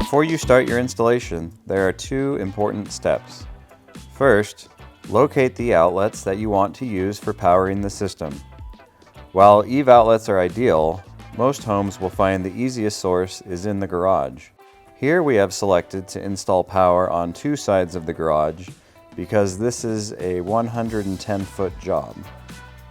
Before you start your installation, there are two important steps. First, locate the outlets that you want to use for powering the system. While EVE outlets are ideal, most homes will find the easiest source is in the garage. Here we have selected to install power on two sides of the garage because this is a 110-foot job.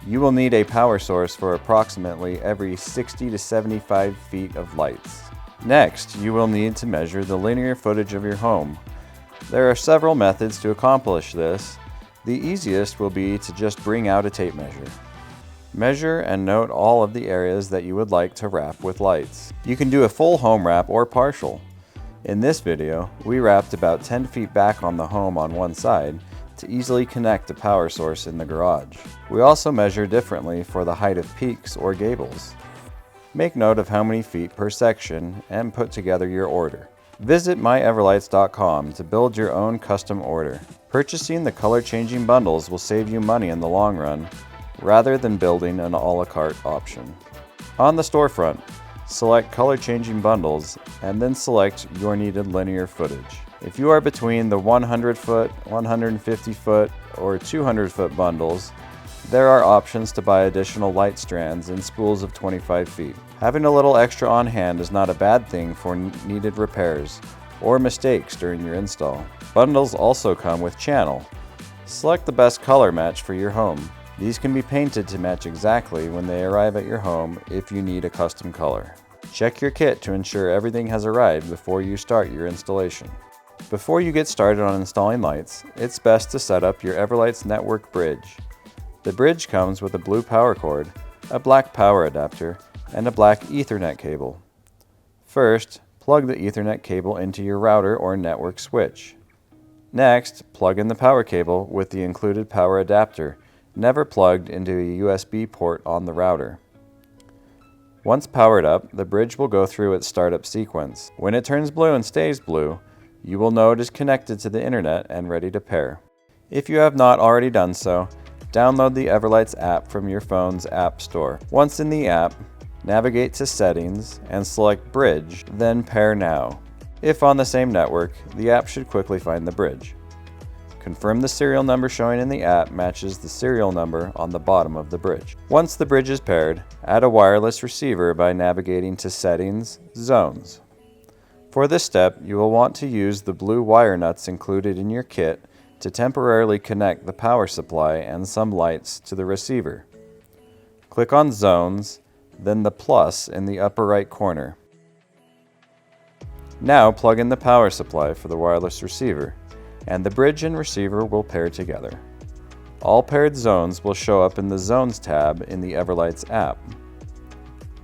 You will need a power source for approximately every 60 to 75 feet of lights. Next, you will need to measure the linear footage of your home. There are several methods to accomplish this. The easiest will be to just bring out a tape measure. Measure and note all of the areas that you would like to wrap with lights. You can do a full home wrap or partial. In this video, we wrapped about 10 feet back on the home on one side to easily connect a power source in the garage. We also measure differently for the height of peaks or gables. Make note of how many feet per section and put together your order. Visit myeverlights.com to build your own custom order. Purchasing the color-changing bundles will save you money in the long run, rather than building an a la carte option. On the storefront, select color-changing bundles and then select your needed linear footage. If you are between the 100-foot, 150-foot, or 200-foot bundles, there are options to buy additional light strands in spools of 25 feet. Having a little extra on hand is not a bad thing for needed repairs or mistakes during your install. Bundles also come with channel. Select the best color match for your home. These can be painted to match exactly when they arrive at your home if you need a custom color. Check your kit to ensure everything has arrived before you start your installation. Before you get started on installing lights, it's best to set up your EverLights network bridge. The bridge comes with a blue power cord, a black power adapter, and a black Ethernet cable. First, plug the Ethernet cable into your router or network switch. Next, plug in the power cable with the included power adapter, never plugged into a USB port on the router. Once powered up, the bridge will go through its startup sequence. When it turns blue and stays blue, you will know it is connected to the internet and ready to pair. If you have not already done so, download the EverLights app from your phone's app store. Once in the app, navigate to Settings and select Bridge, then Pair Now. If on the same network, the app should quickly find the bridge. Confirm the serial number showing in the app matches the serial number on the bottom of the bridge. Once the bridge is paired, add a wireless receiver by navigating to Settings, Zones. For this step, you will want to use the blue wire nuts included in your kit to temporarily connect the power supply and some lights to the receiver. Click on Zones, then the plus in the upper right corner. Now plug in the power supply for the wireless receiver, and the bridge and receiver will pair together. All paired zones will show up in the Zones tab in the EverLights app.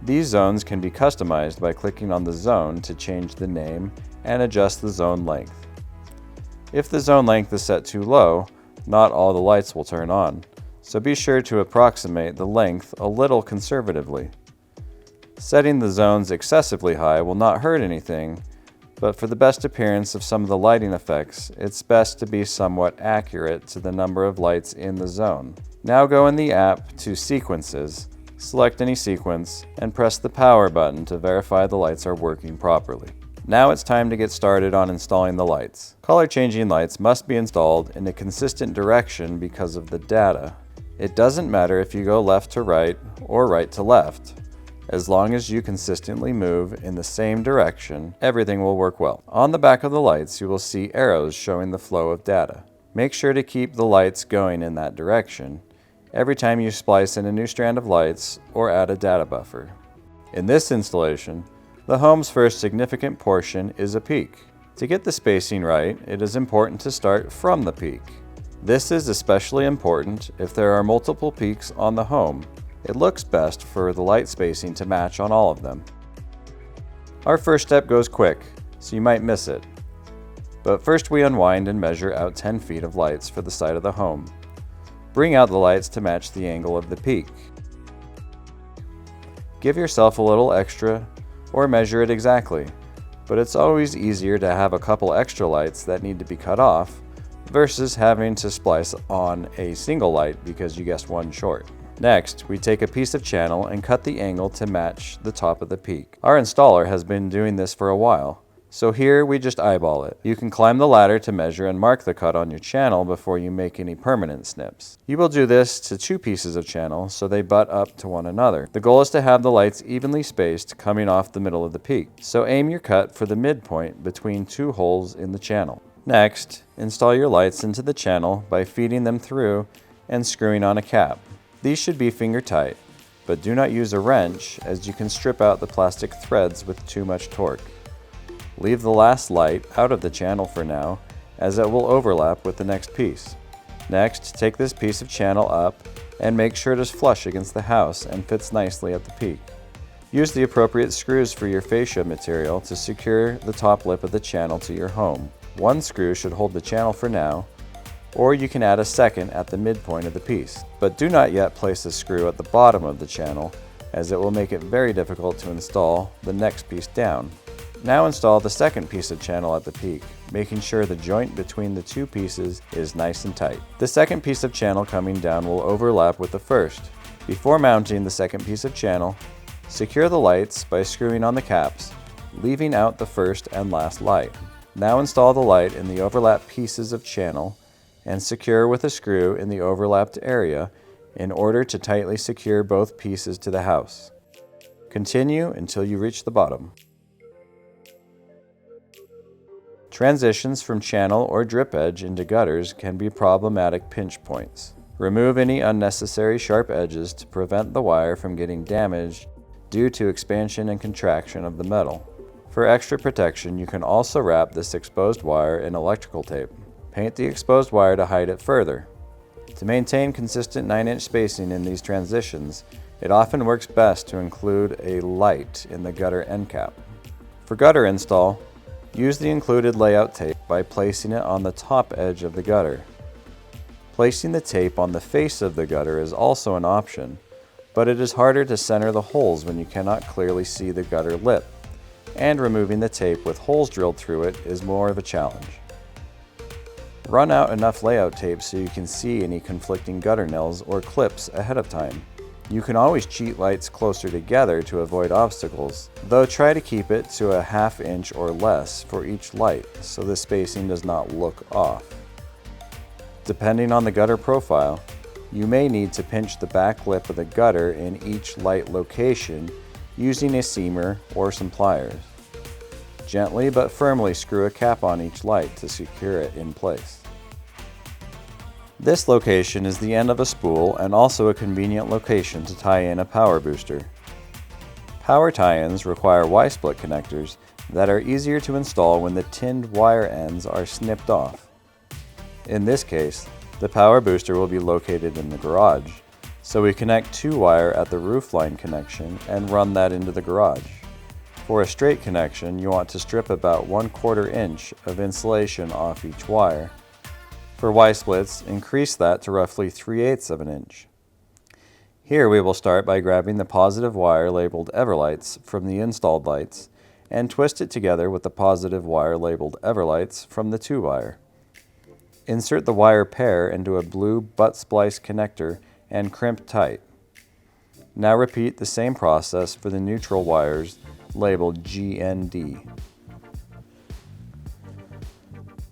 These zones can be customized by clicking on the zone to change the name and adjust the zone length. If the zone length is set too low, not all the lights will turn on, so be sure to approximate the length a little conservatively. Setting the zones excessively high will not hurt anything, but for the best appearance of some of the lighting effects, it's best to be somewhat accurate to the number of lights in the zone. Now go in the app to Sequences, select any sequence, and press the power button to verify the lights are working properly. Now it's time to get started on installing the lights. Color-changing lights must be installed in a consistent direction because of the data. It doesn't matter if you go left to right or right to left. As long as you consistently move in the same direction, everything will work well. On the back of the lights, you will see arrows showing the flow of data. Make sure to keep the lights going in that direction every time you splice in a new strand of lights or add a data buffer. In this installation, the home's first significant portion is a peak. To get the spacing right, it is important to start from the peak. This is especially important if there are multiple peaks on the home. It looks best for the light spacing to match on all of them. Our first step goes quick, so you might miss it. But first we unwind and measure out 10 feet of lights for the side of the home. Bring out the lights to match the angle of the peak. Give yourself a little extra or measure it exactly, but it's always easier to have a couple extra lights that need to be cut off versus having to splice on a single light because you guessed one short. Next, we take a piece of channel and cut the angle to match the top of the peak. Our installer has been doing this for a while, So here we just eyeball it. You can climb the ladder to measure and mark the cut on your channel before you make any permanent snips. You will do this to 2 pieces of channel so they butt up to one another. The goal is to have the lights evenly spaced coming off the middle of the peak. So aim your cut for the midpoint between 2 holes in the channel. Next, install your lights into the channel by feeding them through and screwing on a cap. These should be finger tight, but do not use a wrench as you can strip out the plastic threads with too much torque. Leave the last light out of the channel for now, as it will overlap with the next piece. Next, take this piece of channel up and make sure it is flush against the house and fits nicely at the peak. Use the appropriate screws for your fascia material to secure the top lip of the channel to your home. 1 screw should hold the channel for now, or you can add a second at the midpoint of the piece. But do not yet place a screw at the bottom of the channel, as it will make it very difficult to install the next piece down. Now install the second piece of channel at the peak, making sure the joint between the 2 pieces is nice and tight. The second piece of channel coming down will overlap with the first. Before mounting the second piece of channel, secure the lights by screwing on the caps, leaving out the first and last light. Now install the light in the overlap pieces of channel and secure with a screw in the overlapped area in order to tightly secure both pieces to the house. Continue until you reach the bottom. Transitions from channel or drip edge into gutters can be problematic pinch points. Remove any unnecessary sharp edges to prevent the wire from getting damaged due to expansion and contraction of the metal. For extra protection, you can also wrap this exposed wire in electrical tape. Paint the exposed wire to hide it further. To maintain consistent 9-inch spacing in these transitions, it often works best to include a light in the gutter end cap. For gutter install, use the included layout tape by placing it on the top edge of the gutter. Placing the tape on the face of the gutter is also an option, but it is harder to center the holes when you cannot clearly see the gutter lip, and removing the tape with holes drilled through it is more of a challenge. Run out enough layout tape so you can see any conflicting gutter nails or clips ahead of time. You can always cheat lights closer together to avoid obstacles, though try to keep it to a ½ inch or less for each light so the spacing does not look off. Depending on the gutter profile, you may need to pinch the back lip of the gutter in each light location using a seamer or some pliers. Gently but firmly screw a cap on each light to secure it in place. This location is the end of a spool and also a convenient location to tie in a power booster. Power tie-ins require Y-split connectors that are easier to install when the tinned wire ends are snipped off. In this case, the power booster will be located in the garage, so we connect 2 wire at the roofline connection and run that into the garage. For a straight connection, you want to strip about 1/4 inch of insulation off each wire. For Y-splits, increase that to roughly 3/8 of an inch. Here we will start by grabbing the positive wire labeled EverLights from the installed lights and twist it together with the positive wire labeled EverLights from the 2 wire. Insert the wire pair into a blue butt splice connector and crimp tight. Now repeat the same process for the neutral wires labeled GND.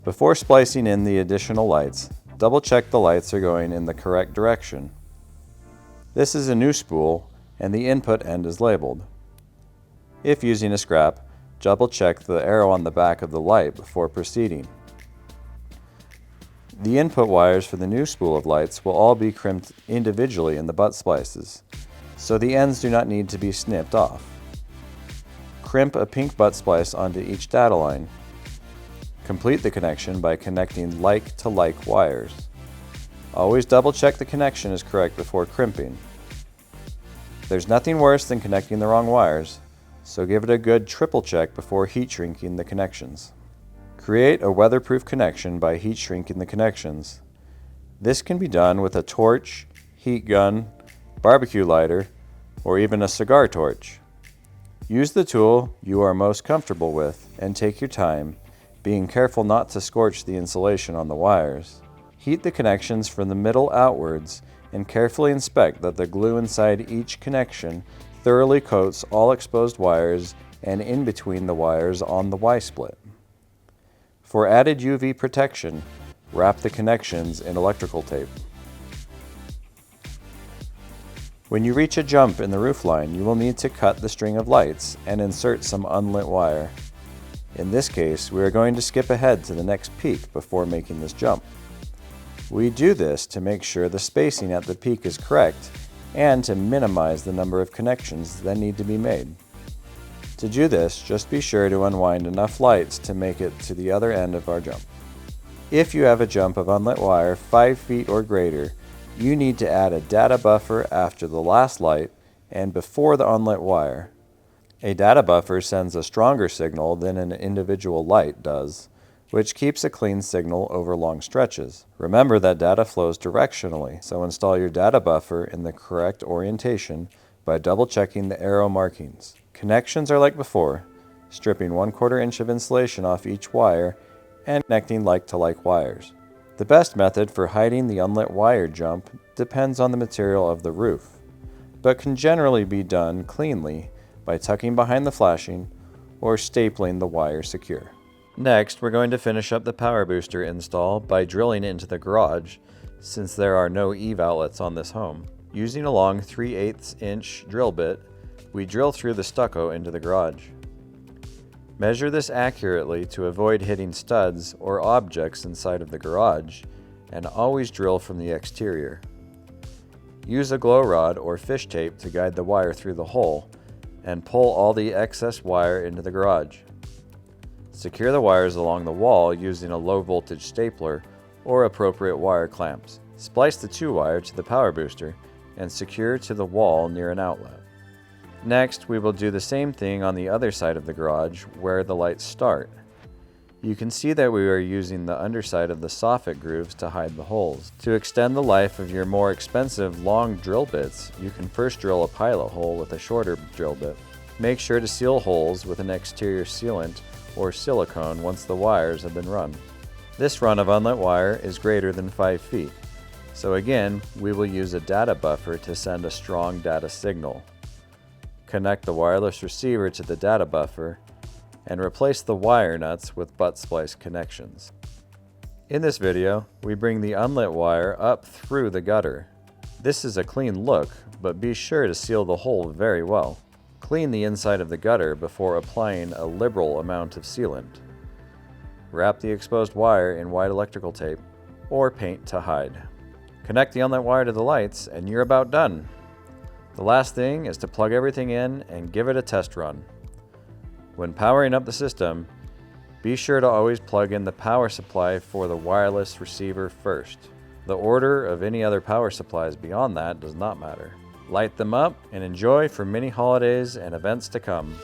Before splicing in the additional lights, double check the lights are going in the correct direction. This is a new spool and the input end is labeled. If using a scrap, double check the arrow on the back of the light before proceeding. The input wires for the new spool of lights will all be crimped individually in the butt splices, so the ends do not need to be snipped off. Crimp a pink butt splice onto each data line. Complete the connection by connecting like to like wires. Always double check the connection is correct before crimping. There's nothing worse than connecting the wrong wires, so give it a good triple check before heat shrinking the connections. Create a weatherproof connection by heat shrinking the connections. This can be done with a torch, heat gun, barbecue lighter, or even a cigar torch. Use the tool you are most comfortable with and take your time, being careful not to scorch the insulation on the wires. Heat the connections from the middle outwards and carefully inspect that the glue inside each connection thoroughly coats all exposed wires and in between the wires on the Y-split. For added UV protection, wrap the connections in electrical tape. When you reach a jump in the roofline, you will need to cut the string of lights and insert some unlit wire. In this case, we are going to skip ahead to the next peak before making this jump. We do this to make sure the spacing at the peak is correct and to minimize the number of connections that need to be made. To do this, just be sure to unwind enough lights to make it to the other end of our jump. If you have a jump of unlit wire 5 feet or greater, you need to add a data buffer after the last light and before the unlit wire. A data buffer sends a stronger signal than an individual light does, which keeps a clean signal over long stretches. Remember that data flows directionally, so install your data buffer in the correct orientation by double checking the arrow markings. Connections are like before, stripping 1/4 inch of insulation off each wire and connecting like-to-like wires. The best method for hiding the unlit wire jump depends on the material of the roof, but can generally be done cleanly by tucking behind the flashing or stapling the wire secure. Next, we're going to finish up the power booster install by drilling into the garage, since there are no EVE outlets on this home. Using a long 3/8 inch drill bit, we drill through the stucco into the garage. Measure this accurately to avoid hitting studs or objects inside of the garage, and always drill from the exterior. Use a glow rod or fish tape to guide the wire through the hole, and pull all the excess wire into the garage. Secure the wires along the wall using a low voltage stapler or appropriate wire clamps. Splice the 2-wire to the power booster and secure to the wall near an outlet. Next, we will do the same thing on the other side of the garage where the lights start. You can see that we are using the underside of the soffit grooves to hide the holes. To extend the life of your more expensive long drill bits, you can first drill a pilot hole with a shorter drill bit. Make sure to seal holes with an exterior sealant or silicone once the wires have been run. This run of unlit wire is greater than 5 feet, so again, we will use a data buffer to send a strong data signal. Connect the wireless receiver to the data buffer and replace the wire nuts with butt splice connections. In this video, we bring the unlit wire up through the gutter. This is a clean look, but be sure to seal the hole very well. Clean the inside of the gutter before applying a liberal amount of sealant. Wrap the exposed wire in white electrical tape or paint to hide. Connect the unlit wire to the lights and you're about done. The last thing is to plug everything in and give it a test run. When powering up the system, be sure to always plug in the power supply for the wireless receiver first. The order of any other power supplies beyond that does not matter. Light them up and enjoy for many holidays and events to come.